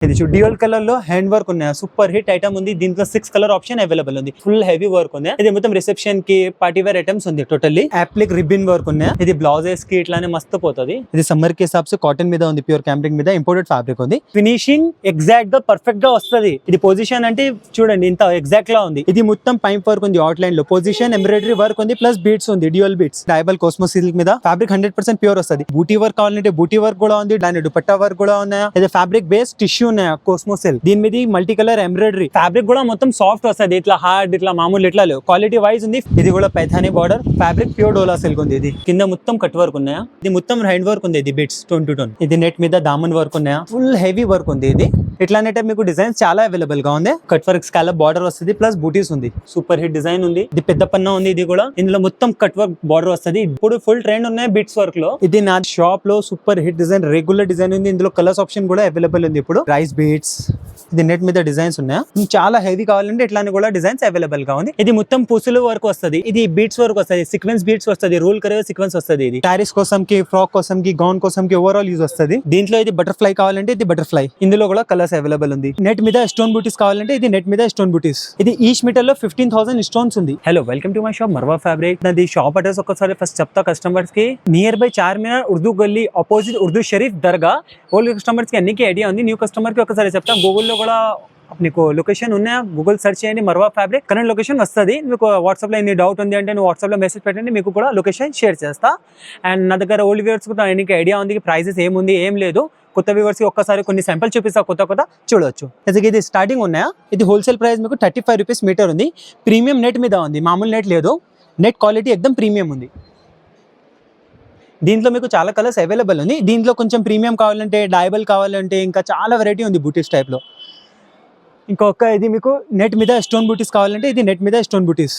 ఇది dual colour లో hand work ఉన్నాయి, సూపర్ హిట్ ఐటమ్ ఉంది. దీంట్లో 6 కలర్ ఆప్షన్ అవైలబుల్ ఉంది. ఫుల్ హెవీ వర్క్ ఉంది. ఇది మొత్తం రిసెప్షన్ కి పార్టీ వేర్ ఐటమ్స్ ఉంది. టోటల్లీ అప్లిక్ రిబ్బన్ వర్క్ ఉన్నాయి. ఇది బ్లౌజెస్ కి ఇట్లానే మస్తు పోతుంది. ఇది సమ్మర్ కి హిసాబ్ కాటన్ మీద ఉంది, ప్యూర్ క్యాంబ్రిక్ మీద ఇంపోర్టెడ్ ఫ్యాబ్రిక్ ఉంది. ఫినిషింగ్ ఎగ్జాక్ట్ గా పర్ఫెక్ట్ గా వస్తుంది. ఇది పొజిషన్ అంటే చూడండి ఇంత ఎగ్జాక్ట్ లా ఉంది. ఇది మొత్తం పైప్ వర్క్ ఉంది, అవుట్ లైన్ లో పొజిషన్ ఎంబ్రాయిడరీ వర్క్ ఉంది, ప్లస్ బీట్స్ ఉంది, డ్యూయల్ బీట్స్. డైబల్ కోస్మో సిల్క్ మీద ఫ్యాబ్రిక్ 100% ప్యూర్ వస్తుంది. బూటీ వర్క్ కావాలంటే బూటీ వర్క్ కూడా ఉంది, దాని దుపట్టా వర్క్ కూడా ఉన్నాయి. ఇది ఫ్యాబ్రిక్ బేస్ టిష్యూ ఉన్నాయి, కోస్మో సిల్క్. దీని మీద మల్టీ కలర్ ఎంబ్రాయిడరీ. ఫ్యాబ్రిక్ కూడా మొత్తం సాఫ్ట్ వస్తుంది, ఇట్లా హార్డ్ ఇట్లా మామూలు ఇట్లా లేవు, క్వాలిటీ వైజ్ ఉంది. ఇది కూడా పైథానీ బార్డర్ ఫ్యాబ్రిక్, ప్యూర్ డోలా సిల్క్ ఉంది. ఇది కింద మొత్తం కట్ వర్క్ ఉన్నాయా, ఇది మొత్తం హ్యాండ్ వర్క్ ఉంది. ఇది బిట్స్ 2 to 2. ఇది నెట్ మీద దామన్ వర్క్ ఉన్నాయా, ఫుల్ హెవీ వర్క్ ఉంది. ఇది ఇట్లానే మీకు డిజైన్స్ చాలా అవైలబుల్ గా ఉంది. కట్ వర్క్ స్కాలప్ బార్డర్ వస్తుంది, ప్లస్ బూటీస్ ఉంది. సూపర్ హిట్ డిజైన్ ఉంది. ఇది పెద్ద పన్నా ఉంది. ఇది కూడా ఇందులో మొత్తం కట్ వర్క్ బార్డర్ వస్తుంది. ఇప్పుడు ఫుల్ ట్రెండ్ ఉన్నాయి బిట్స్ వర్క్ లో. ఇది నా షాప్ లో super hit design, regular design ఉంది. ఇందులో కలర్స్ ఆప్షన్ కూడా అవైలబుల్ ఉంది. ఇప్పుడు రైస్ బీట్స్, ఇది నెట్ మీద డిజైన్స్ ఉన్నాయి. చాలా హెవీ కావాలంటే ఇట్లానే కూడా డిజైన్స్ అవైలబుల్ గా ఉంది. ఇది మొత్తం పుసులు వర్క్ వస్తుంది. ఇది బీట్స్ వర్క్ వస్తుంది, సీక్వెన్స్ బీట్స్ వస్తుంది, రూల్ కరే సీక్వెన్స్ వస్తుంది. ఇది శారీస్ కోసం కి, ఫ్రాక్ కోసం కి, గౌన్ కోసం కి ఓవరాల్ యూజ్ వస్తుంది. దీంట్లో ఇది బటర్ఫ్లై కావాలంటే ఇది బటర్ఫ్లై. ఇందులో కూడా కలర్స్ అవైలబుల్ ఉంది. నెట్ మీద స్టోన్ బూటీస్ కావాలంటే ఇది నెట్ మీద స్టోన్ బూటీస్. ఇది ఈచ్ మీటర్ లో 15,000 స్టోన్స్ ఉంది. Hello, welcome to my shop Marwa fabric. నాది షాప్ అడ్రస్ ఒక్కసారి ఫస్ట్ చెప్తా కస్టమర్స్ కి. Near by Charminar Urdu Galli opposite Urdu Sharif Dargah. Old customers కి అన్నికి ఐడియా ఉంది, న్యూ కస్టమర్ కి ఒకసారి చెప్తా. గూగుల్లో కూడా నీకు లొకేషన్ ఉన్నాయా, గూగుల్ సెర్చ్ చేయండి మర్వా ఫ్యాబ్రిక్, కరెంట్ లొకేషన్ వస్తుంది. మీకు వాట్సాప్ లో ఎన్ని డౌట్ ఉంది అంటే నువ్వు వాట్సాప్ లో మెసేజ్ పెట్టండి, మీకు కూడా లొకేషన్ షేర్ చేస్తా. అండ్ నా దగ్గర ఓల్డ్ వ్యూవర్స్ కూడా ఎన్ని ఐడియా ఉంది, ప్రైజెస్ ఏముంది ఏం లేదు. కొత్త వ్యూవర్స్ కి ఒక్కసారి కొన్ని శాంపుల్ చూపిస్తా, కొత్త చూడొచ్చు. ఇది స్టార్టింగ్ ఉన్నాయా, ఇది హోల్సేల్ ప్రైస్ మీకు 35 రూపీస్ మీటర్ ఉంది. ప్రీమియం నెట్ మీద ఉంది, మామూలు నెట్ లేదు. నెట్ క్వాలిటీ ఎక్దమ్ ప్రీమియం ఉంది. దీంట్లో మీకు చాలా కలర్స్ అవైలబుల్ ఉంది. దీంట్లో కొంచెం ప్రీమియం కావాలంటే, డైబల్ కావాలంటే ఇంకా చాలా వెరైటీ ఉంది బూటీస్ టైప్ లో. ఇంకొక ఇది మీకు నెట్ మీద స్టోన్ బూటీస్ కావాలంటే ఇది నెట్ మీద స్టోన్ బూటీస్.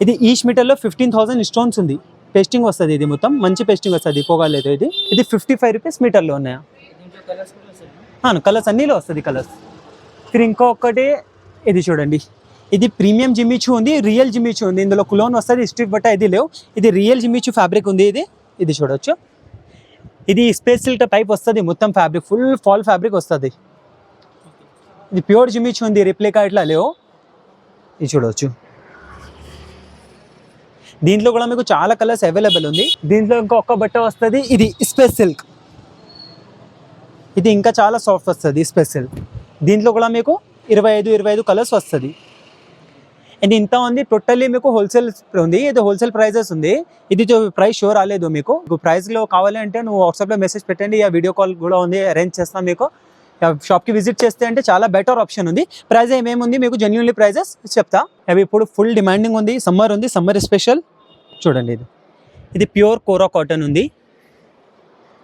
ఇది ఈచ్ మీటర్ లో 15,000 స్టోన్స్ ఉంది. పేస్టింగ్ వస్తుంది, ఇది మొత్తం మంచి పేస్టింగ్ వస్తుంది, పోగాలేదు. ఇది 55 రూపీస్ మీటర్ లో ఉన్నాయా, కలర్స్ అన్నిలో వస్తుంది కలర్స్. ਫਿਰ ఇంకొకటి ఇది చూడండి, ఇది ప్రీమియం జిమ్మిచూ ఉంది, రియల్ జిమ్మిచూ ఉంది. ఇందులో కులోన్ వస్తుంది, స్ట్రిప్ బట్ట ఇది లేవు. ఇది రియల్ జిమ్మిచూ ఫ్యాబ్రిక్ ఉంది. ఇది చూడొచ్చు. ఇది స్పేస్ సిల్క్ టైప్ వస్తుంది, మొత్తం ఫ్యాబ్రిక్ ఫుల్ ఫాల్ ఫ్యాబ్రిక్ వస్తుంది. ఇది ప్యూర్ జిమ్మిచూ ఉంది, రిప్లికా ఇట్లా లేవు. ఇది చూడవచ్చు. దీంట్లో కూడా మీకు చాలా కలర్స్ అవైలబుల్ ఉంది. దీంట్లో ఇంకొక బట్ట వస్తుంది, ఇది స్పేస్ సిల్క్. ఇది ఇంకా చాలా సాఫ్ట్ వస్తుంది స్పేస్ సిల్క్. దీంట్లో కూడా మీకు 25 కలర్స్ వస్తుంది. ఇది ఇంత ఉంది. టోటల్లీ మీకు హోల్సేల్ ఉంది. ఇది హోల్సేల్ ప్రైజెస్ ఉంది. ఇది ప్రైస్ షో రాలేదు మీకు. ప్రైస్ లో కావాలంటే నువ్వు వాట్సాప్ లో మెసేజ్ పెట్టండి, వీడియో కాల్ కూడా ఉంది, అరేంజ్ చేస్తాం. మీకు షాప్ కి విజిట్ చేస్తే అంటే చాలా బెటర్ ఆప్షన్ ఉంది. ప్రైస్ ఏమేముంది మీకు జెన్యూన్లీ ప్రైజెస్ చెప్తా. అవి ఇప్పుడు ఫుల్ డిమాండింగ్ ఉంది, సమ్మర్ ఉంది, సమ్మర్ స్పెషల్. చూడండి, ఇది ప్యూర్ కోరా కాటన్ ఉంది.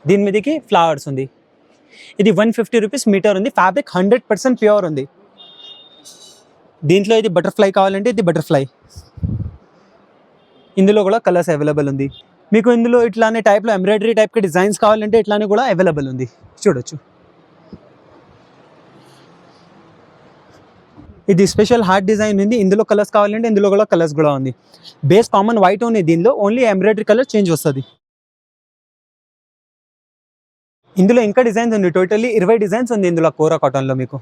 దీని మీదకి ఫ్లవర్స్ ఉంది. ఇది 150 రూపీస్ మీటర్ ఉంది. ఫ్యాబ్రిక్ 100% ప్యూర్ ఉంది. దీంట్లో ఇది బటర్ఫ్లై కావాలంటే ఇది బటర్ఫ్లై. ఇందులో కూడా కలర్స్ అవైలబుల్ ఉంది. మీకు ఇందులో ఇట్లానే టైప్లో ఎంబ్రాయిడరీ టైప్కి డిజైన్స్ కావాలంటే ఇట్లానే కూడా అవైలబుల్ ఉంది. చూడొచ్చు. ఇది స్పెషల్ హార్ట్ డిజైన్ ఉంది. ఇందులో కలర్స్ కావాలంటే ఇందులో కూడా కలర్స్ కూడా ఉంది. బేస్ కామన్ వైట్ ఉంది. దీనిలో ఓన్లీ ఎంబ్రాయిడరీ కలర్ చేంజ్ వస్తుంది. ఇందులో ఇంకా డిజైన్స్ ఉంది, టోటల్లీ 20 డిజైన్స్ ఉంది ఇందులో కోరా కాటన్లో మీకు.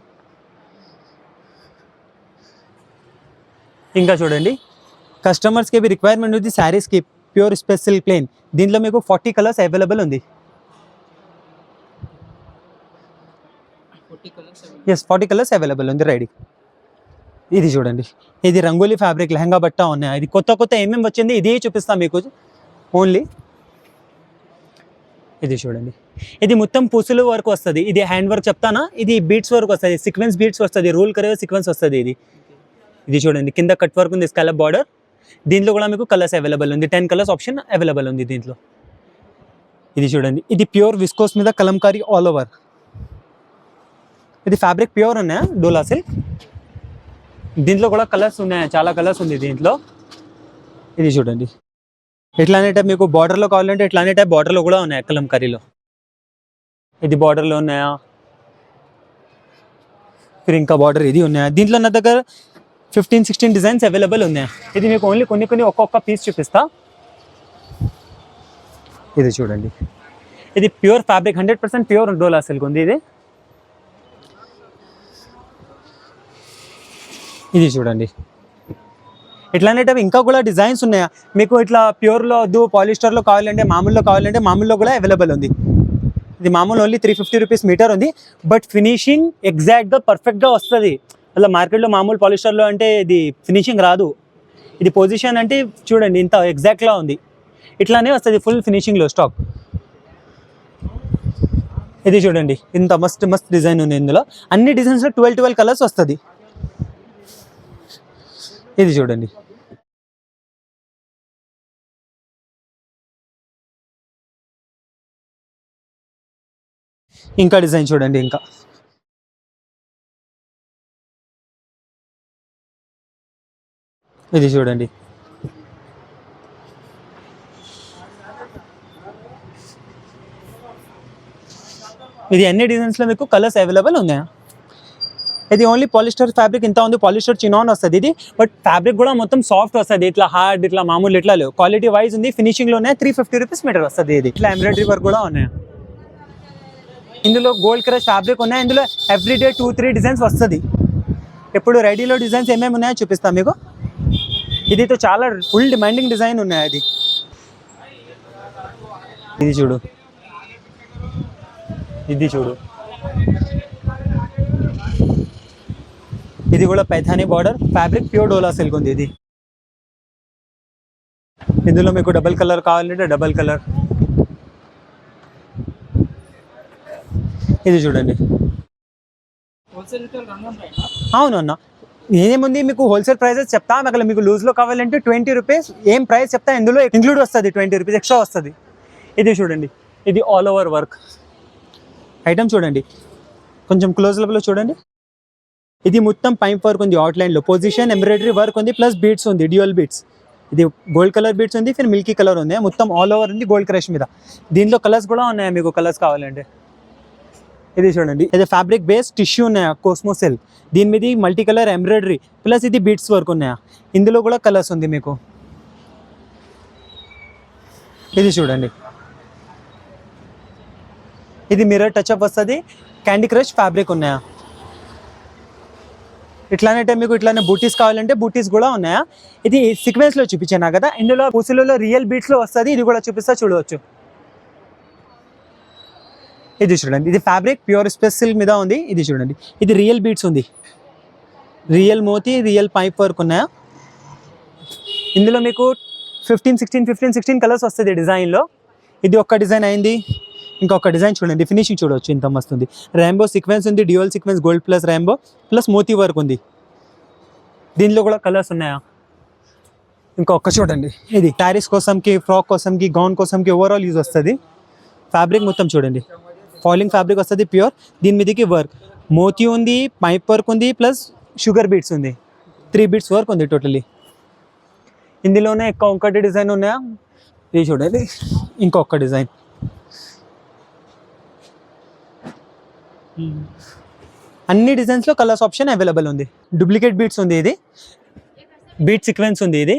ఇంకా చూడండి, కస్టమర్స్కి भी రిక్వైర్మెంట్ ఉంది శారీస్కి ప్యూర్ స్పెషల్ ప్లెయిన్. దీంట్లో మీకు 40 కలర్స్ అవైలబుల్ ఉంది. 40 కలర్స్ అవైలబుల్ ఉంది రెడీ. ఇది చూడండి, ఇది రంగోలీ ఫ్యాబ్రిక్ లెహంగా బట్ట ఉన్నాయి. ఇది కొత్త ఏమేమి వచ్చింది ఇదే చూపిస్తాం మీకు ఓన్లీ. ఇది చూడండి, ఇది మొత్తం పుసులు వర్క్ వస్తుంది. ఇది హ్యాండ్ వర్క్ చెప్తానా, ఇది బీట్స్ వర్క్ వస్తుంది, సీక్వెన్స్ బీట్స్ వస్తుంది, రూల్ కరే సీక్వెన్స్ వస్తుంది. ఇది చూడండి, కింద కట్ వర్క్ ఉంది, స్కాలప్ బార్డర్. దీంట్లో కూడా మీకు కలర్స్ అవైలబుల్ ఉంది. 10 కలర్స్ ఆప్షన్ అవైలబుల్ ఉంది దీంట్లో. ఇది చూడండి, ఇది ప్యూర్ విస్కోస్ మీద కలంకారీ ఆల్ ఓవర్. ఇది ఫ్యాబ్రిక్ ప్యూర్ ఉన్నాయా, డోలా సిల్క్. దీంట్లో కూడా కలర్స్ ఉన్నాయి, చాలా కలర్స్ ఉంది దీంట్లో. ఇది చూడండి, ఇట్లానే టైప్ మీకు బార్డర్లో కావాలంటే ఇట్లానే టైప్ బార్డర్లో కూడా ఉన్నాయి కలంకారీలో. ఇది బార్డర్లో ఉన్నాయా, ఇంకా బార్డర్ ఇది ఉన్నాయా. దీంట్లో నా దగ్గర 15-16 డిజైన్స్ అవైలబుల్ ఉన్నాయి. ఇది మీకు ఓన్లీ కొన్ని ఒక్కొక్క పీస్ చూపిస్తా. ఇది చూడండి, ఇది ప్యూర్ ఫ్యాబ్రిక్ 100% ప్యూర్ డోలా సిల్క్ ఉంది. ఇది చూడండి, ఇట్లానే ఇంకా కూడా డిజైన్స్ ఉన్నాయా మీకు. ఇట్లా ప్యూర్లో వద్దు, పాలిస్టర్లో కావాలంటే, మామూలులో కావాలంటే మామూలులో కూడా అవైలబుల్ ఉంది. ఇది మామూలు ఓన్లీ 350 రూపీస్ మీటర్ ఉంది, బట్ ఫినిషింగ్ ఎగ్జాక్ట్గా పర్ఫెక్ట్గా వస్తుంది. అలా మార్కెట్లో మామూలు పాలిస్టర్లో అంటే ఇది ఫినిషింగ్ రాదు. ఇది పొజిషన్ అంటే చూడండి ఇంత ఎగ్జాక్ట్గా ఉంది, ఇట్లానే వస్తుంది ఫుల్ ఫినిషింగ్లో స్టాక్. ఇది చూడండి ఇంత మస్త్ మస్త్ డిజైన్ ఉంది ఇందులో. అన్ని డిజైన్స్లో 12 కలర్స్ వస్తుంది. ఇది చూడండి, ఇంకా డిజైన్ చూడండి. ఇంకా ఇది చూడండి, ఇది అన్ని డిజైన్స్లో మీకు కలర్స్ అవైలబుల్ ఉన్నాయా. ఇది ఓన్లీ పాలిస్టర్ ఫ్యాబ్రిక్ ఇంత ఉంది, పాలిస్టర్ చినాన్ వస్తుంది ఇది, బట్ ఫ్యాబ్రిక్ కూడా మొత్తం సాఫ్ట్ వస్తుంది. ఇట్లా హార్డ్ ఇట్లా మామూలు ఇట్లా లేవు, క్వాలిటీ వైజ్ ఉంది. ఫినిషింగ్లో ఉన్నాయి. 350 రూపీస్ మీటర్ వస్తుంది. ఇది ఇట్లా ఎంబ్రాయిడరీ వర్క్ కూడా ఉన్నాయి. ఇందులో గోల్డ్ క్రష్ ఫ్యాబ్రిక్ ఉన్నాయి. ఇందులో ఎవ్రీడే 2-3 డిజైన్స్ వస్తుంది. ఇప్పుడు రెడీలో డిజైన్స్ ఏమేమి ఉన్నాయో చూపిస్తాను మీకు. ఇది చాలా ఫుల్ డిమాండింగ్ డిజైన్ ఉన్నాయి. అది ఇది చూడు, ఇది చూడు, ఇది కూడా పైథానీ బార్డర్ ఫ్యాబ్రిక్, ప్యూర్ డోలా సిల్క్ ఉంది. ఇది ఇందులో మీకు డబల్ కలర్ కావాలంటే డబల్ కలర్. ఇది చూడండి, అవును అన్న, ఏముంది మీకు హోల్సేల్ ప్రైజెస్ చెప్తా. అక్కడ మీకు లూజ్లో కావాలంటే 20 రూపీస్ ఏం ప్రైస్ చెప్తా, ఇందులో ఇంక్లూడ్ వస్తుంది 20 రూపీస్ ఎక్స్ట్రా వస్తుంది. ఇది చూడండి, ఇది ఆల్ ఓవర్ వర్క్ ఐటమ్ చూడండి, కొంచెం క్లోజ్ లెవెల్లో చూడండి. ఇది మొత్తం పైప్ వర్క్ ఉంది, అవుట్లైన్లో పొజిషన్ ఎంబ్రాయిడరీ వర్క్ ఉంది, ప్లస్ బీట్స్ ఉంది, డ్యూయల్ బీట్స్. ఇది గోల్డ్ కలర్ బీట్స్ ఉంది, ఫిర్ మిల్కీ కలర్ ఉంది, మొత్తం ఆల్ ఓవర్ ఉంది గోల్డ్ క్రష్ మీద. దీంట్లో కలర్స్ కూడా ఉన్నాయి మీకు, కలర్స్ కావాలంటే. ఇది చూడండి, ఇది ఫ్యాబ్రిక్ బేస్ టిష్యూ ఉన్నాయా, కోస్మోసెల్. దీని మీద మల్టీ కలర్ ఎంబ్రాయిడరీ ప్లస్ ఇది బీట్స్ వర్క్ ఉన్నాయా. ఇందులో కూడా కలర్స్ ఉంది మీకు. ఇది చూడండి, ఇది మిర్రర్ టచ్అప్ వస్తుంది, క్యాండీ క్రష్ ఫ్యాబ్రిక్ ఉన్నాయా. ఇట్లానే మీకు ఇట్లానే బూటీస్ కావాలంటే బూటీస్ కూడా ఉన్నాయా. ఇది సీక్వెన్స్లో చూపించాను కదా, ఇందులో పూసలలో రియల్ బీట్స్లో వస్తుంది. ఇది కూడా చూపిస్తా, చూడవచ్చు. ఇది చూడండి, ఇది ఫ్యాబ్రిక్ ప్యూర్ స్పెస్ సిల్క్ మీద ఉంది. ఇది చూడండి, ఇది రియల్ బీట్స్ ఉంది, రియల్ మోతీ, రియల్ పైప్ వర్క్ ఉన్నాయా. ఇందులో మీకు 15-16 కలర్స్ వస్తుంది డిజైన్లో. ఇది ఒక్క డిజైన్ అయింది, ఇంకొక డిజైన్ చూడండి. ఫినిషింగ్ చూడవచ్చు ఇంత మస్తు ఉంది. ర్యాంబో సీక్వెన్స్ ఉంది, dual sequence gold plus rainbow plus మోతీ వర్క్ ఉంది. దీనిలో కూడా కలర్స్ ఉన్నాయా. ఇంకొక చూడండి, ఇది టారిస్ కోసంకి, ఫ్రాక్ కోసంకి, గౌన్ కోసంకి ఓవరాల్ యూజ్ వస్తుంది. ఫ్యాబ్రిక్ మొత్తం చూడండి, ఫాలింగ్ ఫ్యాబ్రిక్ వస్తుంది ప్యూర్. దీని మీదకి వర్క్ మోతీ ఉంది, పైప్ వర్క్ ఉంది, ప్లస్ షుగర్ బీట్స్ ఉంది. 3 బీట్స్ వర్క్ ఉంది టోటలీ. ఇందులోనే ఇంకొకటి డిజైన్ ఉన్నాయా, ఇది చూడండి. ఇంకొక డిజైన్, అన్ని డిజైన్స్లో కలర్స్ ఆప్షన్ అవైలబుల్ ఉంది. డూప్లికేట్ బీట్స్ ఉంది, ఇది బీట్ సీక్వెన్స్ ఉంది.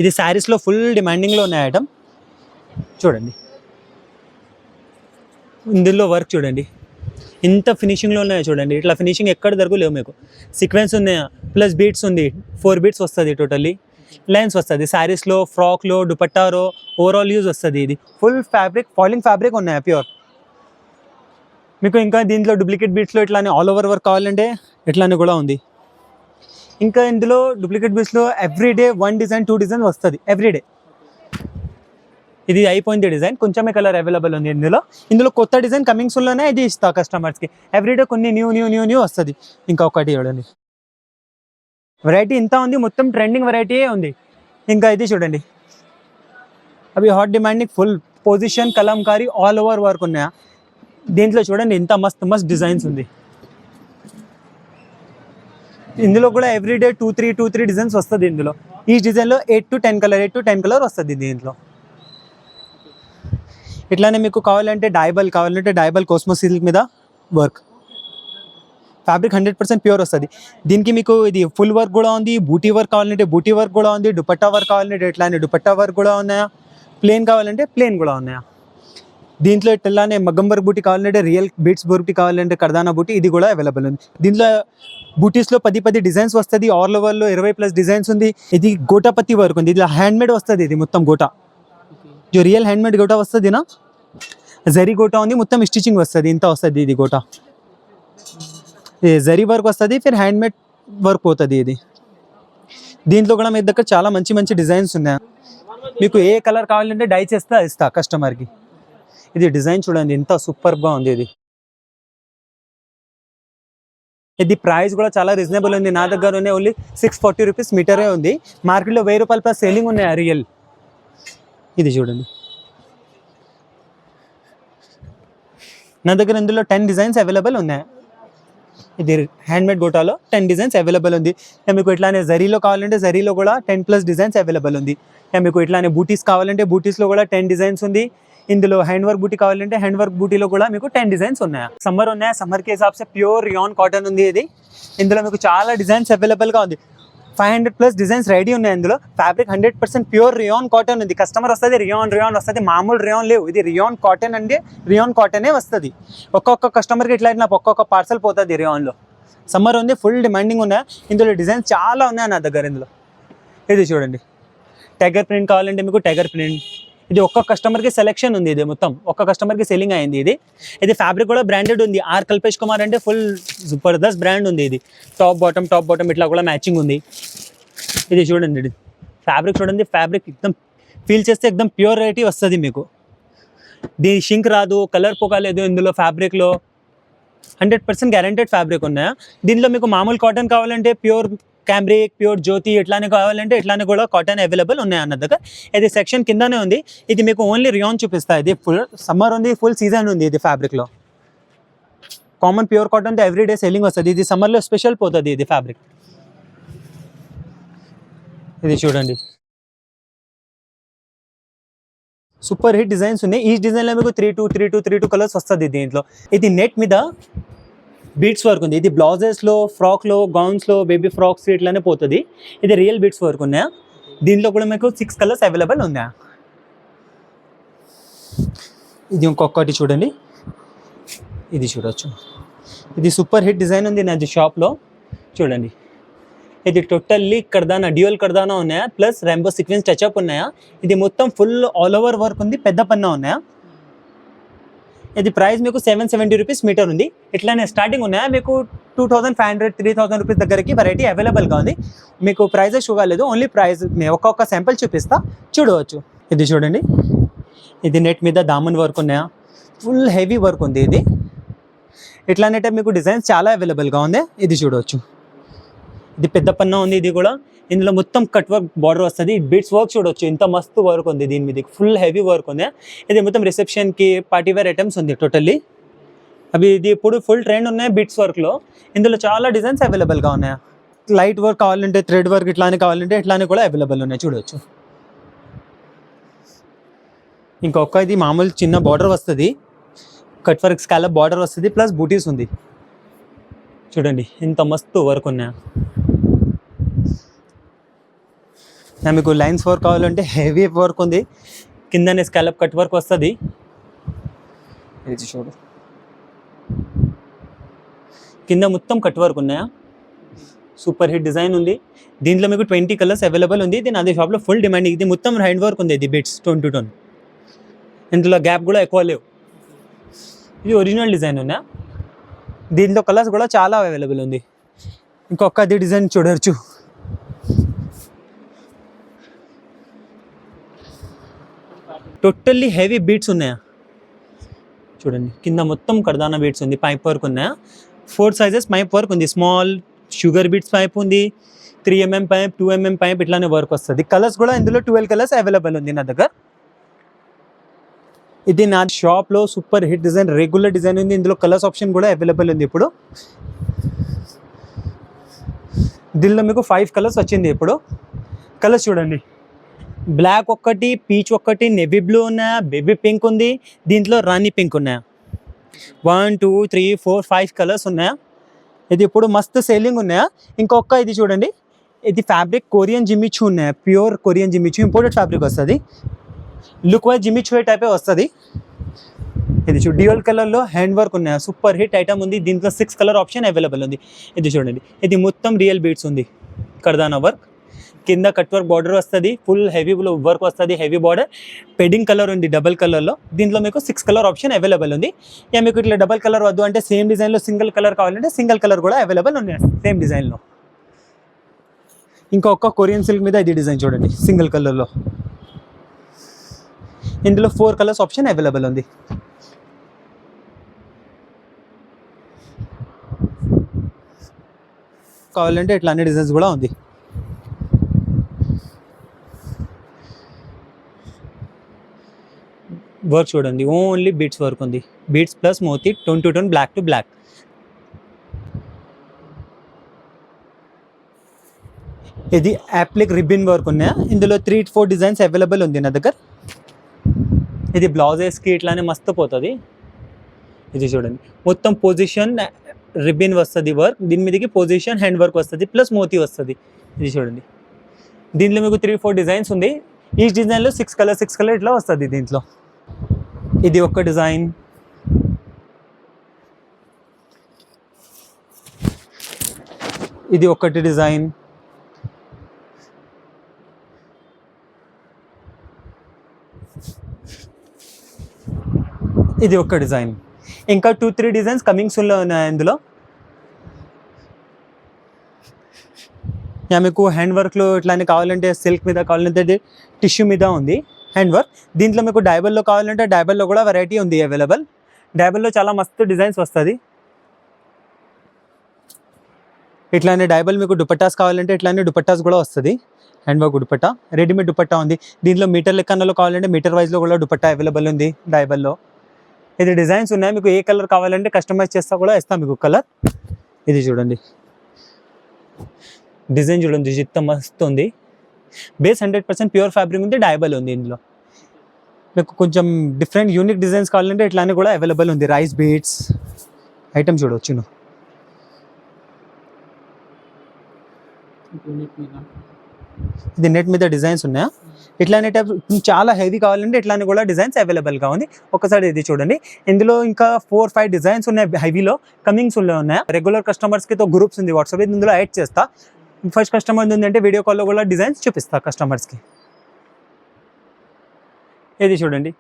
ఇది శారీస్లో ఫుల్ డిమాండింగ్లో ఉన్న ఐటమ్ చూడండి. ఇందులో వర్క్ చూడండి, ఇంత ఫినిషింగ్లో ఉన్నాయో చూడండి. ఇట్లా ఫినిషింగ్ ఎక్కడ దొరకలేవు మీకు. సీక్వెన్స్ ఉన్నాయా, ప్లస్ బీట్స్ ఉంది, 4 బీట్స్ వస్తుంది టోటల్లీ. లైన్స్ వస్తుంది శారీస్లో, ఫ్రాక్లో, దుపట్టాలో ఓవరాల్ యూజ్ వస్తుంది. ఇది ఫుల్ ఫ్యాబ్రిక్, ఫాలింగ్ ఫ్యాబ్రిక్ ఉన్నాయా ప్యూర్. మీకు ఇంకా దీంట్లో డూప్లికేట్ బీట్స్లో ఇట్లానే ఆల్ ఓవర్ వర్క్ కావాలంటే ఇట్లానే కూడా ఉంది. ఇంకా ఇందులో డూప్లికేట్ బీట్స్లో ఎవ్రీడే 1 డిజైన్ 2 డిజైన్ వస్తుంది ఎవ్రీడే. ఇది అయిపోయింది డిజైన్, కొంచెమే కలర్ అవైలబుల్ ఉంది ఇందులో కొత్త డిజైన్ కమింగ్స్లోనే ఇది ఇస్తా కస్టమర్స్కి. ఎవ్రీడే కొన్ని న్యూ వస్తుంది. ఇంకా ఒకటి చూడండి, వెరైటీ ఇంత ఉంది, మొత్తం ట్రెండింగ్ వెరైటీయే ఉంది. ఇంకా ఇది చూడండి, అవి hot demanding full position Kalamkari all over work ఉన్నాయా. దీంట్లో చూడండి ఇంత మస్త్ డిజైన్స్ ఉంది. ఇందులో కూడా ఎవ్రీడే 2-3 డిజైన్స్ వస్తుంది. ఇందులో ఈ డిజైన్లో 8 to 10 కలర్ వస్తుంది దీంట్లో. ఇట్లానే మీకు కావాలంటే డైబల్ కోస్మో సిల్క్ మీద వర్క్ ఫ్యాబ్రిక్ 100% ప్యూర్ వస్తుంది. దీనికి మీకు ఇది ఫుల్ వర్క్ కూడా ఉంది, బూటీ వర్క్ కావాలంటే బూటీ వర్క్ కూడా ఉంది, దుపట్టా వర్క్ కావాలంటే ఇట్లానే దుపట్టా వర్క్ కూడా ఉన్నాయా, ప్లేన్ కావాలంటే ప్లేన్ కూడా ఉన్నాయా. దీంట్లో ఇట్లానే మగ్గం వర్క్ బూటీ కావాలంటే, రియల్ బీట్స్ బూటీ కావాలంటే కర్దానా బూటీ, ఇది కూడా అవైలబుల్ ఉంది. దీంట్లో బూటీస్లో 10 డిజైన్స్ వస్తుంది. ఆల్ ఓవర్లో 20+ డిజైన్స్ ఉంది. ఇది గోటాపత్తి వర్క్ ఉంది. ఇది హ్యాండ్మేడ్ వస్తుంది. ఇది మొత్తం గోటా, जो रियल हैंडमेड गोटा वस्तदी ना, जरी गोटा ఉంది, మొత్తం స్టిచింగ్ వస్తుంది. ఇంత వస్తుంది ఇది గోటా. ఇది జరీ వర్క్ వస్తుంది, ఫిర్ హ్యాండ్మేడ్ వర్క్ పోతుంది ఇది. దీంట్లో కూడా మీ దగ్గర చాలా మంచి మంచి డిజైన్స్ ఉన్నాయి. మీకు ఏ కలర్ కావాలంటే డై చేస్తా ఇస్తా కస్టమర్కి. ఇది డిజైన్ చూడండి ఎంత సూపర్గా ఉంది. ఇది ప్రైస్ కూడా చాలా రీజనబుల్ ఉంది. నా దగ్గర ఓన్లీ 640 రూపీస్ మీటరే ఉంది. మార్కెట్లో 1000 రూపాయల ప్లస్ సేలింగ్ ఉన్నాయి రియల్. ఇది చూడండి, నా దగ్గర ఇందులో 10 డిజైన్స్ అవైలబుల్ ఉన్నాయి. ఇది హ్యాండ్మేడ్ గోటాలో 10 డిజైన్స్ అవైలబుల్ ఉంది. మీకు ఇట్లానే జరీలో కావాలంటే జరీలో కూడా 10+ డిజైన్స్ అవైలబుల్ ఉంది. మీకు ఇట్లానే బూటీస్ కావాలంటే బూటీస్లో కూడా 10 డిజైన్స్ ఉంది. ఇందులో హ్యాండ్ వర్క్ బూటీ కావాలంటే హ్యాండ్ వర్క్ బూటీలో కూడా మీకు 10 డిజైన్స్ ఉన్నాయి. సమ్మర్ ఉన్నాయి, సమ్మర్కి హిసాబ్ సే ప్యూర్ రియాన్ కాటన్ ఉంది ఇది. ఇందులో మీకు చాలా డిజైన్స్ అవైలబుల్గా ఉంది. 500+ డిజైన్స్ రెడీ ఉన్నాయి. ఇందులో ఫ్యాబ్రిక్ 100% ప్యూర్ రియాన్ కాటన్ ఉంది. కస్టమర్ వస్తుంది రియాన్ వస్తుంది, మామూలు రియాన్ లేవు. ఇది రియాన్ కాటన్ అంటే రియాన్ కాటనే వస్తుంది. ఒక్కొక్క కస్టమర్కి ఇట్లా ఒక్కొక్క పార్సల్ పోతుంది రియాన్లో. సమ్మర్ ఉంది, ఫుల్ డిమాండింగ్ ఉన్నాయి. ఇందులో డిజైన్స్ చాలా ఉన్నాయి నా దగ్గర. ఇందులో ఇది చూడండి, టైగర్ ప్రింట్ కావాలంటే మీకు టైగర్ ప్రింట్. ఇది ఒక్క కస్టమర్కి సెలెక్షన్ ఉంది. ఇది మొత్తం ఒక్క కస్టమర్కి సెల్లింగ్ అయింది. ఇది ఫ్యాబ్రిక్ కూడా బ్రాండెడ్ ఉంది. ఆర్ కల్పేష్ కుమార్ అంటే ఫుల్ జబర్దస్త్ బ్రాండ్ ఉంది. ఇది టాప్ బాటమ్ ఇట్లా కూడా మ్యాచింగ్ ఉంది. ఇది చూడండి, ఇది ఫ్యాబ్రిక్ చూడండి. ఫ్యాబ్రిక్ ఎక్దమ్ ఫీల్ చేస్తే ఎక్దమ్ ప్యూరిటీ వస్తుంది మీకు. దీని షింక్ రాదు, కలర్ పోకాలేదు. ఇందులో ఫ్యాబ్రిక్లో 100% గ్యారెంటెడ్ ఫ్యాబ్రిక్ ఉన్నాయా. దీనిలో మీకు మామూలు కాటన్ కావాలంటే ప్యూర్ క్యాంబ్రిక్, ప్యూర్ జ్యోతి ఇట్లానే కావాలంటే ఇట్లానే కూడా కాటన్ అవైలబుల్ ఉన్నాయి అన్న దగ్గర. ఇది సెక్షన్ కిందనే ఉంది. ఇది మీకు ఓన్లీ రియాన్ చూపిస్తా. ఇది ఫుల్ సమ్మర్ ఉంది, ఫుల్ సీజన్ ఉంది. ఇది ఫ్యాబ్రిక్లో కామన్ ప్యూర్ కాటన్తో ఎవ్రీడే సెల్లింగ్ వస్తుంది. ఇది సమ్మర్లో స్పెషల్ పోతుంది ఇది ఫ్యాబ్రిక్. ఇది చూడండి, సూపర్ హిట్ డిజైన్స్ ఉన్నాయి. ఈ డిజైన్లో మీకు 3-2 కలర్స్ వస్తుంది దీంట్లో. ఇది నెట్ మీద బీట్స్ వర్క్ ఉంది. ఇది బ్లౌజెస్లో, ఫ్రాక్లో, గౌన్స్లో, బేబీ ఫ్రాక్స్ ఇట్లానే పోతుంది. ఇది రియల్ బీట్స్ వర్క్ ఉన్నాయా. దీంట్లో కూడా మీకు 6 కలర్స్ అవైలబుల్ ఉన్నాయా. ఇది ఇంకొకటి చూడండి, ఇది చూడొచ్చు. ఇది సూపర్ హిట్ డిజైన్ ఉంది నాది షాప్లో. చూడండి, ఇది టోటల్లీ కర్దానా, డ్యూయల్ కర్దానా ఉన్నాయా, ప్లస్ రాంబో సీక్వెన్స్ టచ్అప్ ఉన్నాయా. ఇది మొత్తం ఫుల్ ఆల్ ఓవర్ వర్క్ ఉంది. పెద్ద పన్నా ఉన్నాయా. ఇది ప్రైస్ మీకు 770 రూపీస్ మీటర్ ఉంది. ఇట్లానే స్టార్టింగ్ ఉన్నాయా మీకు 2500-3000 రూపీస్ దగ్గరికి వెరైటీ అవైలబుల్గా ఉంది. మీకు ప్రైజెస్ చూడలేదు, ఓన్లీ ప్రైస్ ఒక్కొక్క శాంపుల్ చూపిస్తా, చూడవచ్చు. ఇది చూడండి, ఇది నెట్ మీద దామన్ వర్క్ ఉన్నాయా, ఫుల్ హెవీ వర్క్ ఉంది. ఇది ఇట్లానే మీకు డిజైన్స్ చాలా అవైలబుల్గా ఉంది. ఇది చూడవచ్చు, ఇది పెద్ద పన్నా ఉంది. ఇది కూడా ఇందులో మొత్తం కట్ వర్క్ బార్డర్ వస్తుంది. బీట్స్ వర్క్ చూడొచ్చు, ఇంత మస్తు వర్క్ ఉంది. దీని మీద ఫుల్ హెవీ వర్క్ ఉంది. ఇది మొత్తం రిసెప్షన్కి పార్టీవేర్ ఐటమ్స్ ఉంది టోటల్లీ. అవి ఇది ఇప్పుడు ఫుల్ ట్రెండ్ ఉన్నాయి బీట్స్ వర్క్లో. ఇందులో చాలా డిజైన్స్ అవైలబుల్గా ఉన్నాయి. లైట్ వర్క్ కావాలంటే, థ్రెడ్ వర్క్ ఇట్లానే కావాలంటే ఇట్లానే కూడా అవైలబుల్ ఉన్నాయి. చూడవచ్చు. ఇంకొక ఇది మామూలు చిన్న బార్డర్ వస్తుంది, కట్ వర్క్ స్కాలప్ బార్డర్ వస్తుంది, ప్లస్ బూటీస్ ఉంది. చూడండి ఇంత మస్తు వర్క్ ఉన్నాయా. మీకు లైన్స్ వర్క్ కావాలంటే హెవీ వర్క్ ఉంది. కిందనే స్కాలప్ కట్ వర్క్ వస్తుంది. ఇది చూడు, కింద మొత్తం కట్ వర్క్ ఉన్నాయా. సూపర్ హిట్ డిజైన్ ఉంది. దీంట్లో మీకు 20 కలర్స్ అవైలబుల్ ఉంది. ఇది నాది షాప్లో ఫుల్ డిమాండ్. ఇది మొత్తం హ్యాండ్ వర్క్ ఉంది. ఇది బిట్స్ 2 ఇందులో గ్యాప్ కూడా ఎక్కువ లేవు. ఇది ఒరిజినల్ డిజైన్ ఉన్నాయా. దీంట్లో కలర్స్ కూడా చాలా అవైలబుల్ ఉంది. ఇంకొకది డిజైన్ చూడవచ్చు. టోటల్లీ హెవీ బీట్స్ ఉన్నాయా. చూడండి, కింద మొత్తం కర్దానా బీట్స్ ఉంది. పైప్ వర్క్ ఉన్నాయా. 4 సైజెస్ పైప్ వర్క్ ఉంది. స్మాల్ షుగర్ బీట్స్ పైప్ ఉంది, 3mm పైప్, 2mm పైప్ ఇట్లానే వర్క్ వస్తుంది. కలర్స్ కూడా ఇందులో 12 కలర్స్ అవైలబుల్ ఉంది నా దగ్గర. ఇది నా షాప్లో super hit design, regular design ఉంది. ఇందులో కలర్స్ ఆప్షన్ కూడా అవైలబుల్ ఉంది. ఇప్పుడు దీనిలో మీకు 5 కలర్స్ వచ్చింది. ఇప్పుడు కలర్స్ చూడండి, బ్లాక్ ఒక్కటి, పీచ్ ఒక్కటి, నెవీ బ్లూ ఉన్నాయా, బేబీ పింక్ ఉంది, దీంట్లో రాణి పింక్ ఉన్నాయా. 1 2 3 4 5 కలర్స్ ఉన్నాయా. ఇది ఇప్పుడు మస్తు సేలింగ్ ఉన్నాయా. ఇంకొక ఇది చూడండి, ఇది ఫ్యాబ్రిక్ కొరియన్ జిమ్మిచూ ఉన్నాయా, pure Korean Jimmy Choo, imported fabric వస్తుంది. లుక్ వైజ్ జిమ్మిచూ టైపే వస్తుంది. ఇది చూడు డ్యూయల్ కలర్లో హ్యాండ్ వర్క్ ఉన్నాయి, సూపర్ హిట్ ఐటమ్ ఉంది. దీంట్లో 6 కలర్ ఆప్షన్ అవైలబుల్ ఉంది. ఇది చూడండి, ఇది మొత్తం రియల్ బీడ్స్ ఉంది, కర్దానా వర్క్, కింద కట్ వర్క్ బార్డర్ వస్తుంది, ఫుల్ హెవీ వర్క్ వస్తుంది, హెవీ బార్డర్, పెడింగ్ కలర్ ఉంది డబల్ కలర్లో. దీంట్లో మీకు 6 కలర్ ఆప్షన్ అవైలబుల్ ఉంది. ఇక మీకు ఇట్లా డబల్ కలర్ వద్దు అంటే సేమ్ డిజైన్లో సింగిల్ కలర్ కావాలంటే సింగిల్ కలర్ కూడా అవైలబుల్ ఉన్నాయి సేమ్ డిజైన్లో. ఇంకొక కొరియన్ సిల్క్ మీద ఇది డిజైన్ చూడండి సింగిల్ కలర్లో. ఇందులో 4 కలర్స్ ఆప్షన్ అవైలబుల్ ఉంది. కావాలంటే ఇట్లా అన్ని డిజైన్స్ కూడా ఉంది. వర్క్ చూడండి, ఓన్లీ బీట్స్ వర్క్ ఉంది, బీట్స్ ప్లస్ మోతీ, tone to tone, block to block. ఇది యాప్లిక్ రిబ్బన్ వర్క్ ఉన్నాయి. ఇందులో 3 to 4 డిజైన్స్ అవైలబుల్ ఉంది నా దగ్గర. ఇది బ్లౌజెస్కి ఇట్లానే మస్తు పోతుంది. ఇది చూడండి, మొత్తం పొజిషన్ రిబ్బన్ వస్తుంది వర్క్, దీని మీదకి పొజిషన్ హ్యాండ్ వర్క్ వస్తుంది ప్లస్ మోతీ వస్తుంది. ఇది చూడండి, దీంట్లో మీకు 3-4 డిజైన్స్ ఉంది. ఈ డిజైన్లో 6 కలర్ ఇట్లా వస్తుంది దీంట్లో. ఇది ఒక డిజైన్, ఇది ఒకటి డిజైన్, ఇది ఒక డిజైన్, ఇంకా 2-3 డిజైన్స్ కమింగ్ సూన్లో ఉన్నాయి ఇందులో. మీకు హ్యాండ్ వర్క్లో ఇట్లానే కావాలంటే సిల్క్ మీద కావాలంటే టిష్యూ మీద ఉంది హ్యాండ్ వర్క్. దీంట్లో మీకు డైబల్లో కావాలంటే డైబల్లో కూడా వెరైటీ ఉంది అవైలబుల్. డైబల్లో చాలా మస్తు డిజైన్స్ వస్తుంది. ఇట్లానే డైబల్ మీకు దుపట్టాస్ కావాలంటే ఇట్లానే దుపట్టాస్ కూడా వస్తుంది, hand work dupatta, readymade dupatta ఉంది. దీంట్లో మీటర్ లెక్కనలో కావాలంటే మీటర్ వైజ్లో కూడా దుపట్టా అవైలబుల్ ఉంది డైబల్లో. ఇది డిజైన్స్ ఉన్నాయి, మీకు ఏ కలర్ కావాలంటే కస్టమైజ్ చేస్తా కూడా ఇస్తాం మీకు కలర్. ఇది చూడండి, డిజైన్ చూడండి ఎంత మస్తు ఉంది. బేస్ 100% ప్యూర్ ఫ్యాబ్రిక్ ఉంది, డైబల్ ఉంది. ఇందులో మీకు కొంచెం డిఫరెంట్ యూనిక్ డిజైన్స్ కావాలంటే ఇట్లానే కూడా అవైలబుల్ ఉంది. రైస్ బీడ్స్ ఐటమ్ చూడవచ్చు నువ్వు. ఇది నెట్ మీద డిజైన్స్ ఉన్నాయా, ఇట్లానే టైప్ చాలా హెవీ కావాలంటే ఇట్లానే కూడా డిజైన్స్ అవైలబుల్గా ఉంది. ఒకసారి ఇది చూడండి, ఇందులో ఇంకా 4-5 డిజైన్స్ ఉన్నాయి హెవీలో, కమింగ్స్ ఉన్నాయి. రెగ్యులర్ కస్టమర్స్కి తో గ్రూప్స్ ఉంది వాట్సాప్, ఇందులో యాడ్ చేస్తా. ఫస్ట్ కస్టమర్ ఉందంటే వీడియో కాల్లో కూడా డిజైన్స్ చూపిస్తా కస్టమర్స్కి. ఇది చూడండి,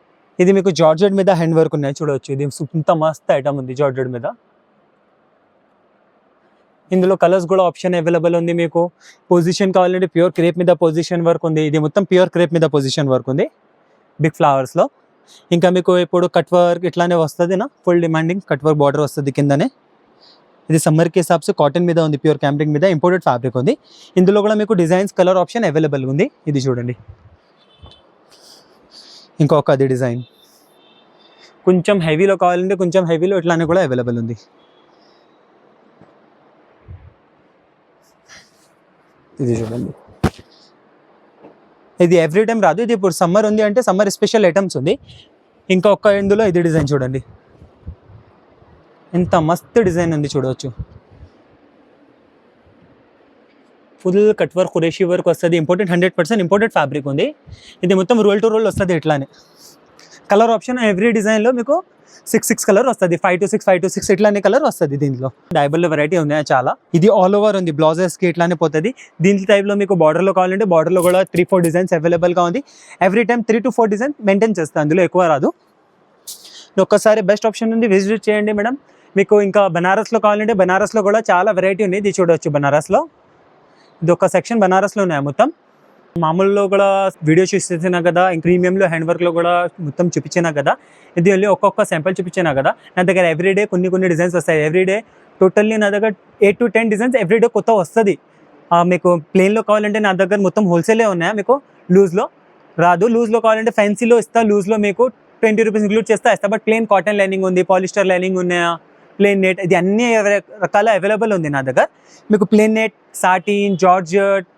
ఇది మీకు జార్జెట్ మీద హ్యాండ్ వర్క్ ఉన్నాయి చూడవచ్చు. ఇది ఇంత మస్త్ ఐటమ్ ఉంది జార్జెట్ మీద. ఇందులో కలర్స్ కూడా ఆప్షన్ అవైలబుల్ ఉంది. మీకు పొజిషన్ కావాలంటే ప్యూర్ క్రేప్ మీద పొజిషన్ వర్క్ ఉంది. ఇది మొత్తం ప్యూర్ క్రేప్ మీద పొజిషన్ వర్క్ ఉంది బిగ్ ఫ్లవర్స్లో. ఇంకా మీకు ఇప్పుడు కట్ వర్క్ ఇట్లానే వస్తుంది నా, full demanding cut work border వస్తుంది కిందనే. ఇది సమ్మర్కి హిసాబ్స్ కాటన్ మీద ఉంది, ప్యూర్ క్యాంప్రింగ్ మీద ఇంపోర్టెడ్ ఫ్యాబ్రిక్ ఉంది. ఇందులో కూడా మీకు డిజైన్స్ కలర్ ఆప్షన్ అవైలబుల్ ఉంది. ఇది చూడండి, ఇంకొక అది డిజైన్ కొంచెం హెవీలో కావాలంటే కొంచెం హెవీలో ఇట్లానే కూడా అవైలబుల్ ఉంది. ఇది చూడండి, ఇది ఎవ్రీ టైం రాదు, ఇది ఇప్పుడు సమ్మర్ ఉంది అంటే సమ్మర్ స్పెషల్ ఐటమ్స్ ఉంది. ఇంకా ఒక్క ఇందులో ఇది డిజైన్ చూడండి, ఎంత మస్తు డిజైన్ ఉంది చూడవచ్చు. ఫుల్ కట్ వర్క్ ఖురేషీ వర్క్ వస్తుంది, ఇంపోర్టెడ్ 100% ఇంపోర్టెడ్ ఫ్యాబ్రిక్ ఉంది. ఇది మొత్తం రోల్ టు రోల్ వస్తుంది. ఇట్లానే కలర్ ఆప్షన్ ఎవ్రీ డిజైన్లో మీకు 6 కలర్ వస్తుంది, 5 to 6 ఇట్లానే కలర్ వస్తుంది. దీంట్లో డైబల్లో వెరైటీ ఉన్నాయి చాలా. ఇది ఆల్ ఓవర్ ఉంది, బ్లౌజెస్కి ఇట్లానే పోతుంది. దీంట్లో టైప్లో మీకు బార్డర్లో కావాలంటే బార్డర్లో కూడా 3-4 డిజైన్స్ అవైలబుల్గా ఉంది. Every time 3 to 4 designs maintain చేస్తాను, అందులో ఎక్కువ రాదు. ఒక్కసారి బెస్ట్ ఆప్షన్ ఉంది, విజిట్ చేయండి మేడం. మీకు ఇంకా బనారస్లో కావాలంటే బనారస్లో కూడా చాలా వెరైటీ ఉంది. ఇది చూడవచ్చు, బనారస్లో ఇది ఒక సెక్షన్ బనారస్లో ఉన్నాయి మొత్తం. మామూలులో కూడా వీడియో చూపించినా కదా, ప్రీమియంలో హ్యాండ్ వర్క్లో కూడా మొత్తం చూపించినా కదా. ఇది వెళ్ళి ఒక్కొక్క శాంపుల్ చూపించినా కదా. నా దగ్గర ఎవ్రీడే కొన్ని డిజైన్స్ వస్తాయి. ఎవ్రీడే టోటల్లీ నా దగ్గర 8 to 10 డిజైన్స్ ఎవ్రీడే కొత్త వస్తుంది. మీకు ప్లెయిన్లో కావాలంటే నా దగ్గర మొత్తం హోల్సేలే ఉన్నాయా, మీకు లూజ్లో రాదు. లూజ్లో కావాలంటే ఫ్యాన్సీలో ఇస్తా, లూజ్లో మీకు 20 రూపీస్ ఇంక్లూడ్ చేస్తా. బట్ ప్లెయిన్ కాటన్ లైనింగ్ ఉంది, పాలిస్టర్ లైనింగ్ ఉన్నాయా, ప్లెయిన్ నెట్, ఇది అన్ని రకాల అవైలబుల్ ఉంది నా దగ్గర. మీకు plain net, satin, georgette,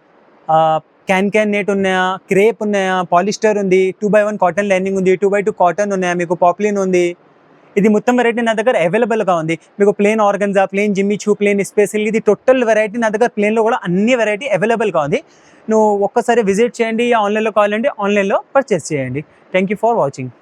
can net ఉన్నాయా, క్రేప్ ఉన్నాయా, పాలిస్టర్ ఉంది, 2x1 కాటన్ లైనింగ్ ఉంది, 2x2 కాటన్ ఉన్నాయా, మీకు పాప్లిన్ ఉంది. ఇది మొత్తం వెరైటీ నా దగ్గర అవైలబుల్గా ఉంది. మీకు plain organza, plain Jimmy Choo, plain special, ఇది టోటల్ వెరైటీ నా దగ్గర ప్లెయిన్లో కూడా అన్ని వెరైటీ అవైలబుల్గా ఉంది. నువ్వు ఒక్కసారి విజిట్ చేయండి, ఆన్లైన్లో కావాలంటే ఆన్లైన్లో పర్చేస్ చేయండి. Thank you for watching.